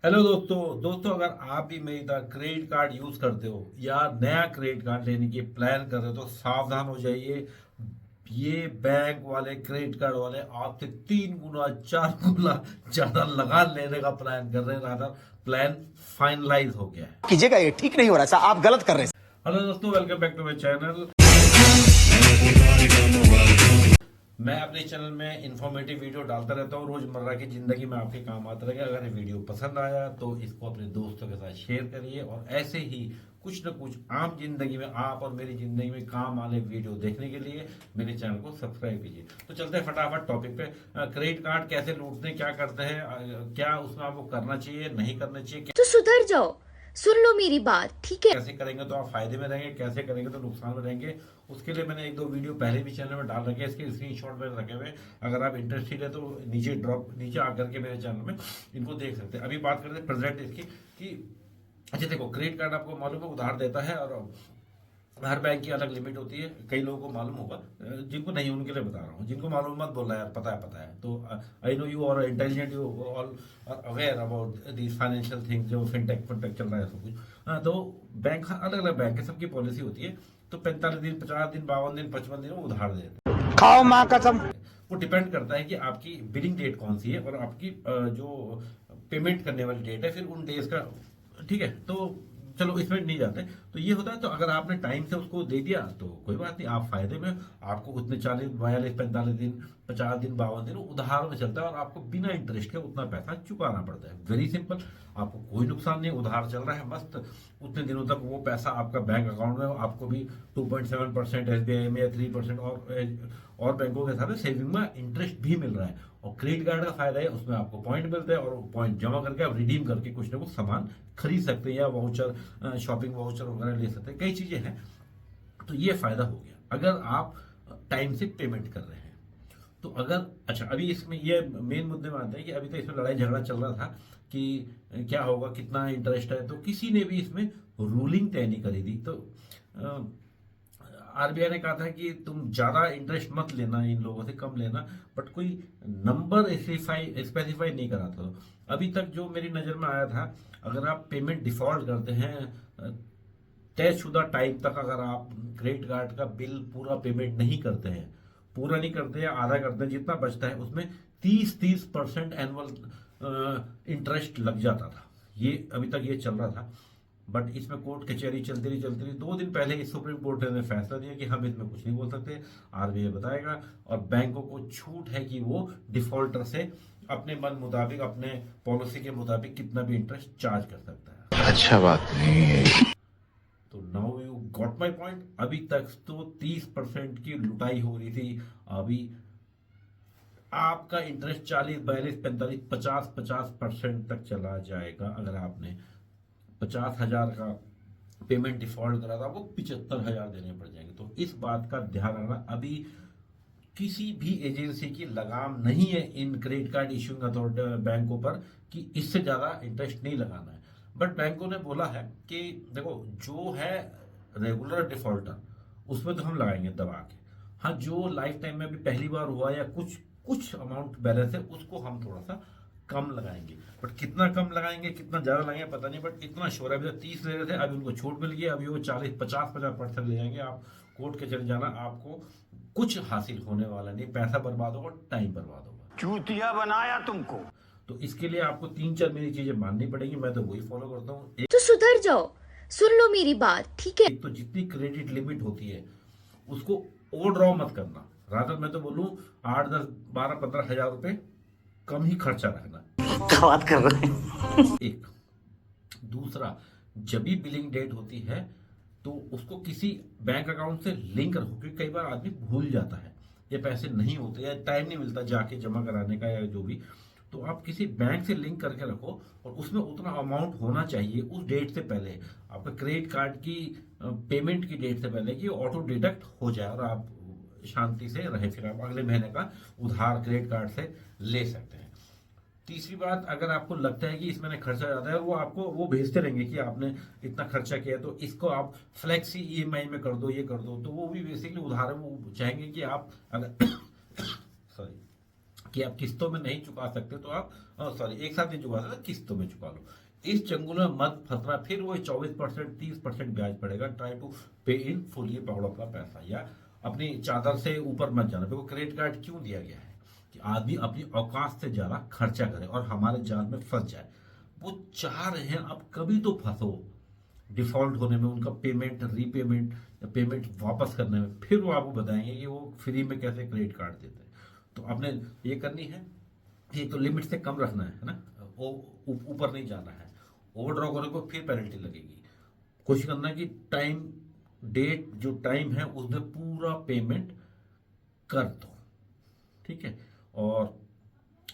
Hello दोस्तों अगर आप भी मेरी तरह क्रेडिट कार्ड यूज करते हो या नया क्रेडिट कार्ड लेने की प्लान कर रहे हो तो सावधान हो जाइए। ये बैंक वाले क्रेडिट कार्ड वाले आपसे 3 गुना 4 गुना ज्यादा लगान लेने का प्लान कर रहे हैं। रादर प्लान फाइनलाइज हो गया है। कीजिएगा, ये ठीक नहीं हो रहा है, आप गलत कर रहे हैं। हेलो दोस्तों, welcome back to my channel. मैं अपने चैनल में इंफॉर्मेटिव वीडियो डालता रहता हूँ, रोजमर्रा की जिंदगी में आपके काम आता रहेगा। अगर ये वीडियो पसंद आया तो इसको अपने दोस्तों के साथ शेयर करिए और ऐसे ही कुछ न कुछ आम जिंदगी में आप और मेरी जिंदगी में काम आने वीडियो देखने के लिए मेरे चैनल को सब्सक्राइब कीजिए। तो चलते हैं फटाफट टॉपिक पे। क्रेडिट कार्ड कैसे लूटते हैं, क्या करते हैं, क्या उसमें आपको करना चाहिए नहीं करना चाहिए, तो सुधर जाओ, सुन लो मेरी बात, ठीक है। कैसे करेंगे तो आप फायदे में रहेंगे, कैसे करेंगे तो नुकसान में रहेंगे। उसके लिए मैंने एक दो वीडियो पहले भी चैनल में डाल रखे हैं, इसके स्क्रीनशॉट में रखे हुए। अगर आप इंटरेस्टेड है तो नीचे आकर के मेरे चैनल में इनको देख सकते हैं। अभी बात करते हैं प्रेजेंट इसकी कि अच्छा देखो, क्रेडिट कार्ड आपको मालूम है उधार देता है और हर बैंक की अलग लिमिट होती है। कई लोगों को मालूम होगा, जिनको नहीं उनके लिए बता रहा हूँ। जिनको मालूम मत बोलना यार, पता है। तो I know you are intelligent, you all are aware about these financial things जो फिनटेक चल रहा है सब कुछ। तो बैंक अलग अलग बैंक है, सबकी पॉलिसी होती है। तो 45 दिन, 50 दिन, 52 दिन, 55 दिन वो उधार दे देते हैं। खाओ माँ कसम। वो डिपेंड करता है कि आपकी बिलिंग डेट कौन सी है और आपकी जो पेमेंट करने वाली डेट है, फिर उन डेज का। ठीक है, तो चलो इसमें नहीं जाते। तो ये होता है, तो अगर आपने टाइम से उसको दे दिया तो कोई बात नहीं, आप फायदे में। आपको उतने 40 42 45 दिन, 50 दिन, 52 दिन उधार में चलता है और आपको बिना इंटरेस्ट के उतना पैसा चुकाना पड़ता है। वेरी सिंपल, आपको कोई नुकसान नहीं, उधार चल रहा है मस्त। उतने दिनों तक वो पैसा आपका बैंक अकाउंट में, आपको भी 2.7% SBI में या 3% और बैंकों के साथ सेविंग में इंटरेस्ट भी मिल रहा है। और क्रेडिट कार्ड का फायदा है, उसमें आपको पॉइंट मिलते हैं और पॉइंट जमा करके आप रिडीम करके कुछ ना कुछ सामान खरीद सकते हैं या वाउचर, शॉपिंग वाउचर वगैरह ले सकते हैं। कई चीजें हैं, तो ये फायदा हो गया अगर आप टाइम से पेमेंट कर रहे हैं। तो अगर अच्छा, अभी इसमें ये मेन मुद्दे में आते हैं कि अभी तो इसमें लड़ाई झगड़ा चल रहा था कि क्या होगा, कितना इंटरेस्ट है। तो किसी ने भी इसमें रूलिंग तय नहीं करी थी। तो आरबीआई ने कहा था कि तुम ज्यादा इंटरेस्ट मत लेना, इन लोगों से कम लेना, बट कोई नंबर स्पेसिफाई नहीं करा था। अभी तक जो मेरी नजर में आया था, अगर आप पेमेंट डिफॉल्ट करते हैं तयशुदा टाइम तक, अगर आप क्रेडिट कार्ड का बिल पूरा पेमेंट नहीं करते हैं, पूरा नहीं करते या आधा करते हैं, जितना बचता है उसमें 30% एनुअल इंटरेस्ट लग जाता था। ये अभी तक ये चल रहा था, बट इसमें कोर्ट कचहरी चलती रही। 2 दिन पहले इस सुप्रीम कोर्ट ने फैसला दिया कि हम इसमें कुछ नहीं बोल सकते, आरबीआई बताएगा। और बैंकों को छूट है कि वो डिफॉल्टर से अपने मन मुताबिक, अपने पॉलिसी के मुताबिक कितना भी इंटरेस्ट चार्ज कर सकता है। अच्छा बात नहीं है। तो now you got my point. अभी तक तो 30% की लुटाई हो रही थी, अभी आपका इंटरेस्ट 40 42 45 50% तक चला जाएगा। अगर आपने 50,000 का पेमेंट डिफॉल्ट करा था, वो 75,000 देने पड़ जाएंगे। तो इस बात का ध्यान रखना, अभी किसी भी एजेंसी की लगाम नहीं है in credit card issuing authority बैंकों पर कि इससे ज्यादा इंटरेस्ट नहीं लगाना है। बट बैंकों ने बोला है कि देखो, जो है रेगुलर डिफॉल्टर उसमें तो हम लगाएंगे दबा के। हाँ, जो लाइफ टाइम में भी पहली बार हुआ या कुछ कुछ अमाउंट बैलेंस है, उसको हम थोड़ा सा कम लगाएंगे। बट कितना कम लगाएंगे, कितना ज्यादा लगाएंगे पता नहीं, बट इतना श्योर है। अभी तो 30 ले रहे थे, अभी उनको छूट मिल गई, अभी वो 40 50% ले जाएंगे। आप कोर्ट के चले जाना, आपको कुछ हासिल होने वाला नहीं, पैसा बर्बाद होगा, टाइम बर्बाद होगा। चूतिया बनाया तुमको। तो इसके लिए आपको 3 4 मेरी चीजें माननी पड़ेगी। मैं तो वही फॉलो करता हूँ। तो सुधर जाओ, सुन लो मेरी बात, ठीक है। एक तो जितनी क्रेडिट लिमिट होती है उसको ओवर ड्रॉ मत करना। रादर मैं तो बोलूं 8 10 12 15 हजार रुपए कम ही खर्चा रखना। क्या बात कर रहे हैं। एक दूसरा, जब भी बिलिंग डेट होती है तो उसको किसी बैंक अकाउंट से लिंक रखो, क्योंकि कई बार आदमी भूल जाता है या पैसे नहीं होते या टाइम नहीं मिलता जाके जमा कराने का या जो भी। तो आप किसी बैंक से लिंक करके रखो और उसमें उतना अमाउंट होना चाहिए उस डेट से पहले, आपका क्रेडिट कार्ड की पेमेंट की डेट से पहले, कि ऑटो डिडक्ट हो जाए और आप शांति से रहे, फिर आप अगले महीने का उधार क्रेडिट कार्ड से ले सकते हैं। तीसरी बात, अगर आपको लगता है कि इसमें खर्चा ज्यादा है, वो आपको वो भेजते रहेंगे कि आपने इतना खर्चा किया, तो इसको आप फ्लेक्सी ईएमआई में कर दो, ये कर दो। तो वो भी बेसिकली उधार है, वो चाहेंगे कि आप अगर सॉरी कि आप किस्तों में नहीं चुका सकते तो आप सॉरी एक साथ नहीं चुका सकते, किस्तों में चुका लो। इस चंगुल में मत फंसना, फिर वो 24% 30% ब्याज पड़ेगा। ट्राई टू पे इन फुल, ये पकड़ो अपना पैसा, या अपनी चादर से ऊपर मत जाना। देखो क्रेडिट कार्ड क्यों दिया गया है कि आदमी अपनी औकात से ज्यादा खर्चा करे और हमारे जाल में फंस जाए। वो चाह रहे हैं आप कभी तो फंसो डिफॉल्ट होने में, उनका पेमेंट रीपेमेंट या पेमेंट वापस करने में, फिर वो आपको बताएंगे कि वो फ्री में कैसे क्रेडिट कार्ड देते हैं। तो आपने ये करनी है कि तो लिमिट से कम रखना है ना, वो ऊपर नहीं जाना है। ओवरड्रॉ करने को फिर पेनल्टी लगेगी। कोशिश करना है कि टाइम डेट जो टाइम है उसमें पूरा पेमेंट कर दो, ठीक है। और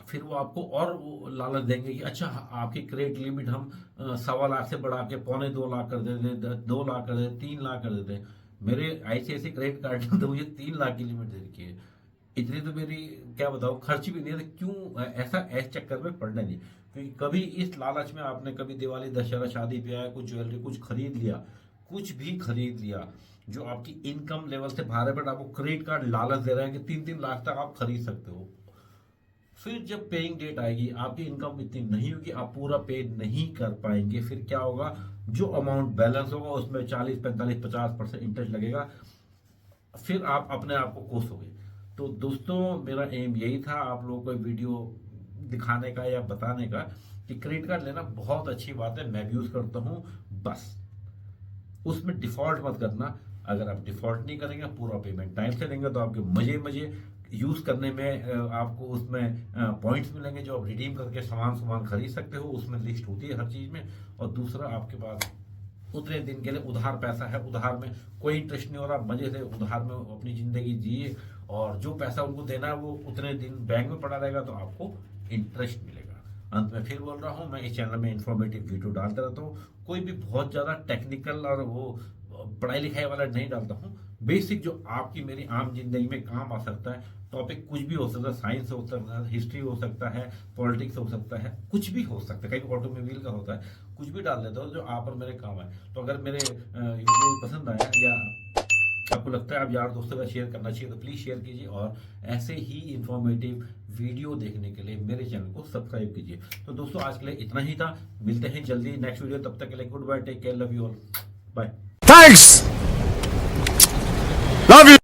फिर वो आपको और वो लालच देंगे कि अच्छा आपकी क्रेडिट लिमिट हम 1.25 लाख से बढ़ा के 2.25 लाख कर देते, 2 लाख कर देते, 3 लाख कर देते। मेरे ICICI क्रेडिट कार्ड में तो मुझे 3 लाख की लिमिट दे रखी है। इतनी तो मेरी क्या बताओ खर्च भी नहीं है, तो क्यों ऐसा चक्कर में पड़ना नहीं। क्योंकि कभी इस लालच में आपने कभी दिवाली दशहरा शादी ब्याह कुछ ज्वेलरी कुछ खरीद लिया, कुछ भी खरीद लिया जो आपकी इनकम लेवल से बाहर है, बट आपको क्रेडिट कार्ड लालच दे रहा है कि 3-3 लाख तक आप खरीद सकते हो। फिर जब पेइंग डेट आएगी आपकी इनकम इतनी नहीं होगी, आप पूरा पे नहीं कर पाएंगे। फिर क्या होगा, जो अमाउंट बैलेंस होगा उसमें 40, 45, 50% इंटरेस्ट लगेगा। फिर आप अपने आप को कोसोगे। तो दोस्तों मेरा एम यही था आप लोगों को वीडियो दिखाने का या बताने का कि क्रेडिट कार्ड लेना बहुत अच्छी बात है, मैं भी यूज करता हूँ। बस उसमें डिफॉल्ट मत करना। अगर आप डिफॉल्ट नहीं करेंगे, पूरा पेमेंट टाइम से लेंगे, तो आपके मजे यूज करने में आपको उसमें पॉइंट्स मिलेंगे जो आप रिडीम करके सामान खरीद सकते हो। उसमें लिस्ट होती है हर चीज में। और दूसरा, आपके पास उतने दिन के लिए उधार पैसा है, उधार में कोई इंटरेस्ट नहीं हो रहा, मजे से उधार में अपनी जिंदगी जिए, और जो पैसा उनको देना है वो उतने दिन बैंक में पड़ा रहेगा, तो आपको इंटरेस्ट मिलेगा। अंत में फिर बोल रहा हूँ, मैं इस चैनल में इंफॉर्मेटिव वीडियो डालता रहता हूँ। कोई भी बहुत ज्यादा टेक्निकल और वो पढ़ाई लिखाई वाला नहीं डालता हूँ। बेसिक जो आपकी मेरी आम जिंदगी में काम आ सकता है, टॉपिक कुछ भी हो सकता है, साइंस हो सकता है, हिस्ट्री हो सकता है, पॉलिटिक्स हो सकता है, कुछ भी हो सकता है, कहीं ऑटोमोबाइल का होता है, कुछ भी डाल देता हूँ जो आप और मेरे काम है। तो अगर मेरे वीडियो पसंद आया या आपको लगता है आप यार दोस्तों का शेयर करना चाहिए, तो प्लीज शेयर कीजिए। और ऐसे ही इंफॉर्मेटिव वीडियो देखने के लिए मेरे चैनल को सब्सक्राइब कीजिए। तो दोस्तों आज के लिए इतना ही था, मिलते हैं जल्दी नेक्स्ट वीडियो। तब तक के लिए goodbye, take care, love you all, bye. Thanks. Love you.